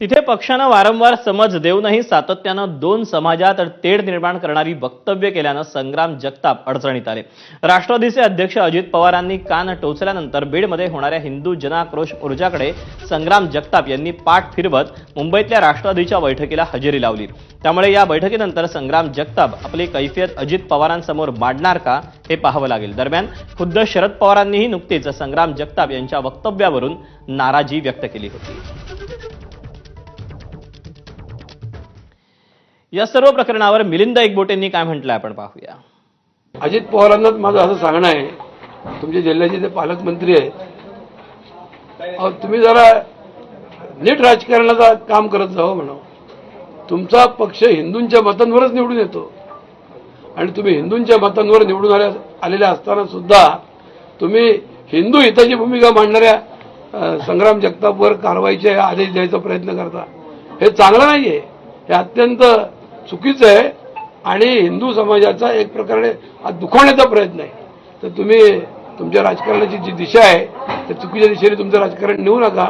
तिथे पक्षानं वारंवार समज देऊनही सातत्यानं दोन समाजात तेढ निर्माण करणारी वक्तव्य केल्यानं संग्राम जगताप अडचणीत आले। राष्ट्रवादीचे अध्यक्ष अजित पवारांनी कान टोचल्यानंतर बीडमध्ये होणाऱ्या हिंदू जनआक्रोश मोर्चाकडे संग्राम जगताप यांनी पाठ फिरवत मुंबईतल्या राष्ट्रवादीच्या बैठकीला हजेरी लावली। त्यामुळे या बैठकीनंतर संग्राम जगताप आपली कैफियत अजित पवारांसमोर मांडणार का हे पाहावं लागेल। दरम्यान खुद्द शरद पवारांनीही नुकतीच संग्राम जगताप यांच्या वक्तव्यावरून नाराजी व्यक्त केली होती। या सर्व प्रकरणावर मिलिंद एकबोटेंनी काय म्हटलंय आपण पाहूया। अजित पवारांना माझं असं सांगणं आहे, तुमच्या जिल्ह्याचे ते पालकमंत्री आहेत, तुम्ही जरा नीट राजकारणाचं काम करत जावं म्हणा। तुमचा पक्ष हिंदूंच्या मतांवरच निवडून येतो आणि तुम्ही हिंदूंच्या मतांवर निवडून आलेल्या असताना सुद्धा तुम्ही हिंदू हिताची भूमिका मांडणाऱ्या संग्राम जगतापवर कारवाईचे आदेश द्यायचा प्रयत्न करता, हे चांगलं नाहीये, हे अत्यंत चुकीचं आहे आणि हिंदू समाजाचा एक प्रकारे दुखवण्याचा प्रयत्न आहे। तर तुम्ही तुमच्या राजकारणाची जी दिशा आहे त्या चुकीच्या दिशेने तुमचं राजकारण नेऊ नका।